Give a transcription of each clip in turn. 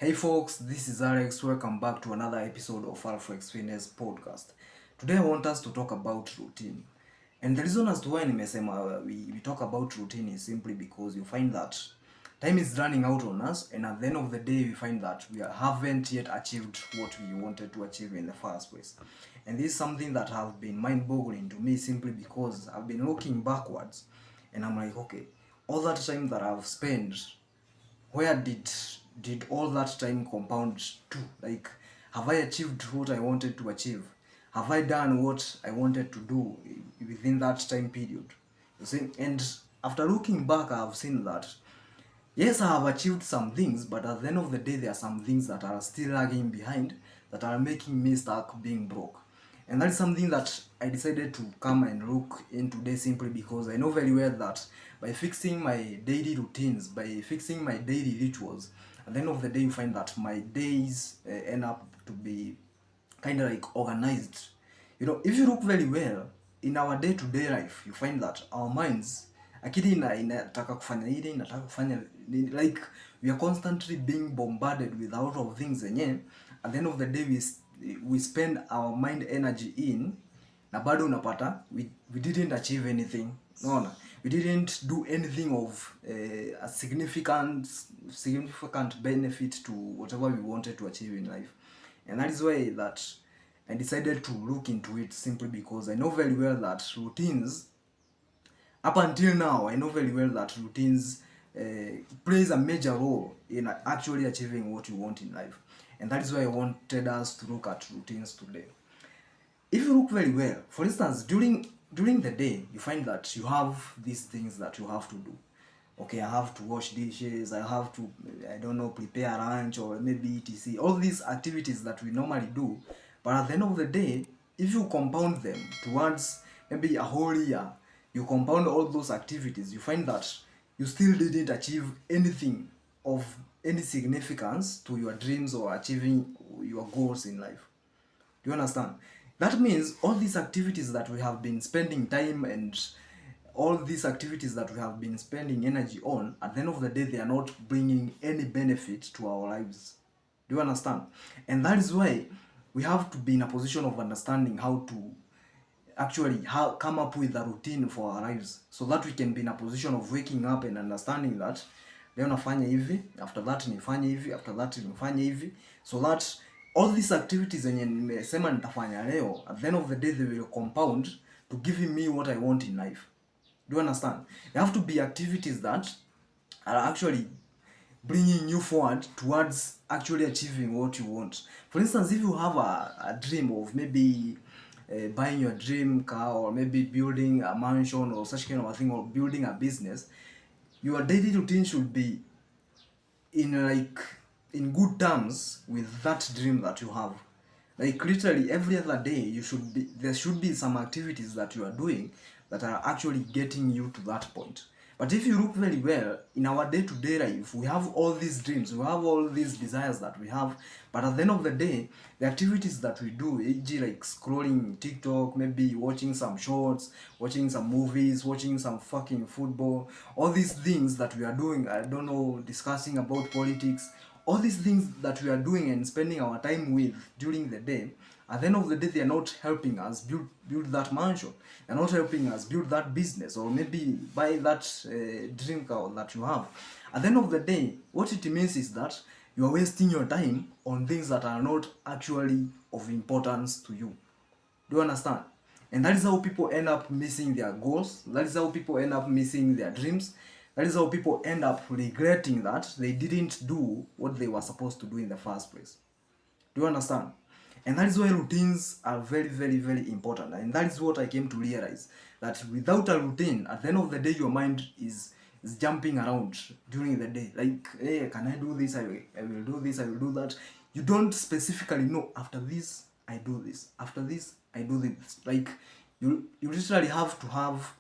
Hey folks, this is Alex. Welcome back to another episode of Alflex Fitness podcast. Today I want us to talk about routine. And the reason as to why nimesema we talk about routine is simply because you find that time is running out on us, and at the end of the day we find that haven't yet achieved what we wanted to achieve in the first place. And this is something that has been mind-boggling to me simply because I've been looking backwards and I'm like, okay, all that time that I've spent, where did all that time compound to? Like, have I achieved what I wanted to achieve? Have I done what I wanted to do within that time period? You see, and after looking back, I have seen that yes, I have achieved some things, but at the end of the day, there are some things that are still lagging behind, that are making me stuck being broke. And that is something that I decided to come and look in today simply because I know very well that by fixing my daily routines, by fixing my daily rituals, at the end of the day, you find that my days end up to be kind of like organized. You know, if you look very well in our day-to-day life, you find that our minds akili inataka kufanya hili, inataka kufanya like we are constantly being bombarded with a lot of things zenye at the end of the day we spend our mind energy in, na bado unapata we didn't achieve anything. Unaona, we didn't do anything of a significant benefit to whatever we wanted to achieve in life. And that is why that I decided to look into it simply because I know very well that routines, up until now, I know very well that routines plays a major role in actually achieving what you want in life. And that is why I wanted us to look at routines today. If you look very well, for instance, during the day, you find that you have these things that you have to do. Okay, I have to wash dishes, I have to, I don't know, prepare lunch or maybe etc. All these activities that we normally do. But at the end of the day, if you compound them towards maybe a whole year, you compound all those activities, you find that you still didn't achieve anything of any significance to your dreams or achieving your goals in life. Do you understand? That means all these activities that we have been spending time and all these activities that we have been spending energy on, at the end of the day, they are not bringing any benefit to our lives. Do you understand? And that is why we have to be in a position of understanding how to actually come up with a routine for our lives, so that we can be in a position of waking up and understanding that leo nafanya hivi, after that nifanye hivi, after that nifanye hivi, so that all these activities zenye nimesema nitafanya leo, at the end of the day they will compound to give me what I want in life. Do you understand? There have to be activities that are actually bringing you forward towards actually achieving what you want. For instance, if you have a dream of maybe buying your dream car, or maybe building a mansion or such kind of a thing, or building a business, your daily routine should be in good terms with that dream that you have. Like literally every other day there should be some activities that you are doing that are actually getting you to that point. But if you look very well in our day-to-day life, we have all these dreams, we have all these desires that we have, but at the end of the day, the activities that we do, e.g. like scrolling TikTok, maybe watching some shorts, watching some movies, watching some fucking football, all these things that we are doing, I don't know, discussing about politics, all these things that we are doing and spending our time with during the day, at the end of the day, they are not helping us build that mansion. They're not helping us build that business, or maybe buy that dream car that you have. At the end of the day, what it means is that you are wasting your time on things that are not actually of importance to you. Do you understand? And that is how people end up missing their goals. That is how people end up missing their dreams. That is how people end up regretting that they didn't do what they were supposed to do in the first place. Do you understand? And that is why routines are very, very, very important. And that is what I came to realize. That without a routine, at the end of the day, your mind is jumping around during the day. Like, hey, can I do this? I will do this, I will do that. You don't specifically know, after this, I do this. After this, I do this. Like, you literally have to have,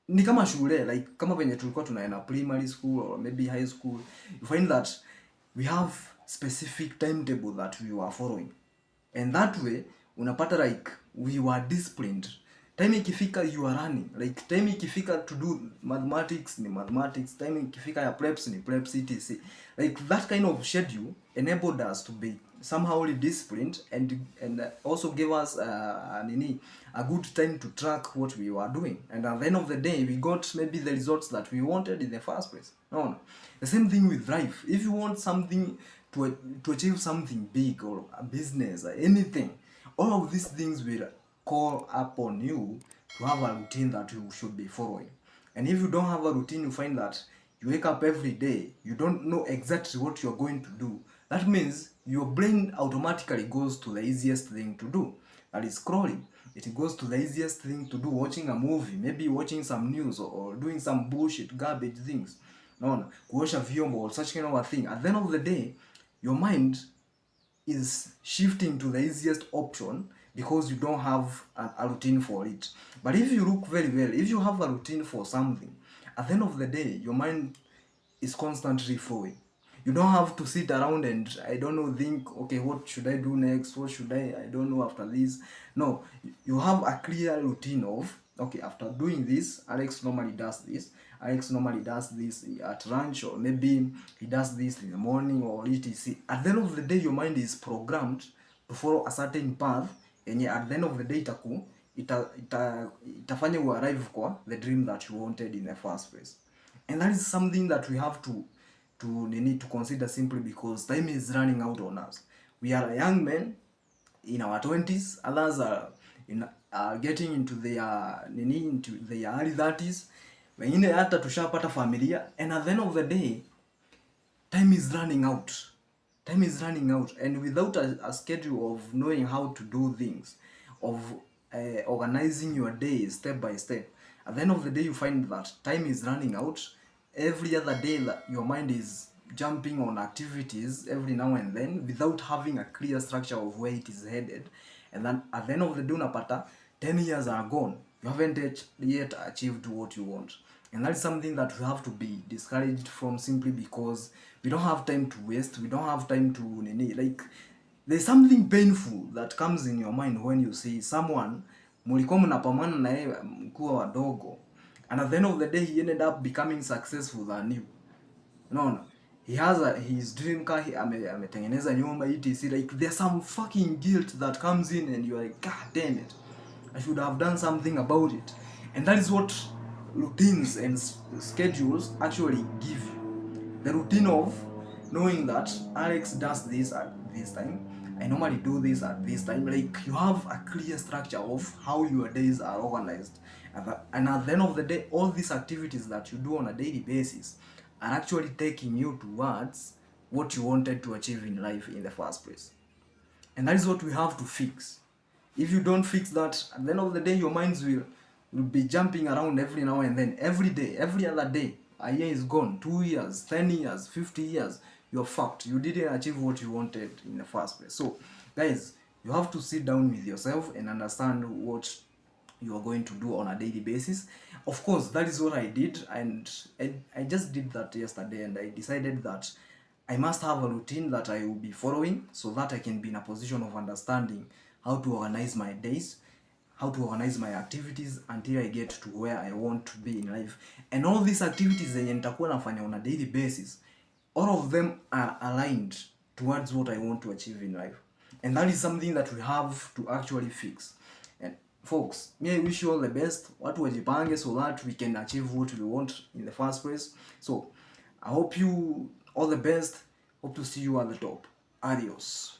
ni kama shule, like kama venye tulikuwa tunaenda primary school or maybe high school, you find that we have specific timetable that we were following, and that way unapata like we were disciplined Time ikifika you are running, like time ikifika to do mathematics ni mathematics, time ikifika ya preps ni preps, etc. Like that kind of schedule enabled us to be somehow disciplined, and also gave us a good time to track what we were doing, and at the end of the day we got maybe the results that we wanted in the first place. No, the same thing with life. If you want something to achieve something big, or a business or anything, all of these things will call upon you to have a routine that you should be following. And if you don't have a routine, you find that you wake up every day, you don't know exactly what you're going to do. That means your brain automatically goes to the easiest thing to do, that is scrolling. It goes to the easiest thing to do, watching a movie, maybe watching some news, or doing some bullshit garbage things. No, kuosha vyombo or such kind of a thing. At the end of the day, your mind is shifting to the easiest option because you don't have a routine for it. But if you look very well, if you have a routine for something, at the end of the day, your mind is constantly flowing. You don't have to sit around and, I don't know, think, okay, what should I do next? What should I don't know after this. No, you have a clear routine of, okay, after doing this, Alex normally does this. Alex normally does this at lunch, or maybe he does this in the morning, or etc. At the end of the day, your mind is programmed to follow a certain path, and at the end of the day itafanya you arrive kwa the dream that you wanted in the first place. And that is something that we have to need to consider, simply because time is running out on us. We are young men in our 20s, others are getting into their early 30s, wengine hata tushapata familia, and at the end of the day time is running out. Time is running out, and without a schedule of knowing how to do things, of organizing your day step by step, at the end of the day you find that time is running out. Every other day that your mind is jumping on activities every now and then, without having a clear structure of where it is headed, and then at the end of the day unapata 10 years are gone, you haven't yet achieved what you want. And that's something that we have to be discouraged from, simply because we don't have time to waste. We don't have time to like, there's something painful that comes in your mind when you see someone mulikuwa mnapambana na yeye mkiwa wadogo, and at the end of the day he ended up becoming successful than you. Unaona, he has his dream car, ametengeneza nyumba etc. Like there's some fucking guilt that comes in, and you're like, god damn it, I should have done something about it. And that is what routines and schedules actually give you. The routine of knowing that Alex does this at this time, I normally do this at this time. Like you have a clear structure of how your days are organized, and at the end of the day, all these activities that you do on a daily basis are actually taking you towards what you wanted to achieve in life in the first place. And that is what we have to fix. If you don't fix that, at the end of the day your minds will be jumping around every now and then, every day, every other day. A year is gone, 2 years, 10 years, 50 years, you're fucked. You didn't achieve what you wanted in the first place. So guys, you have to sit down with yourself and understand what you are going to do on a daily basis. Of course, that is what I did, and I just did that yesterday, and I decided that I must have a routine that I will be following, so that I can be in a position of understanding how to organize my days, how to organize my activities until I get to where I want to be in life. And all these activities zenye nitakuwa nafanya on a daily basis, all of them are aligned towards what I want to achieve in life. And that is something that we have to actually fix. And folks, me I wish you all the best. Watu wajipange so that we can achieve what we want in the first place. So I hope you all the best. Hope to see you at the top. Adios.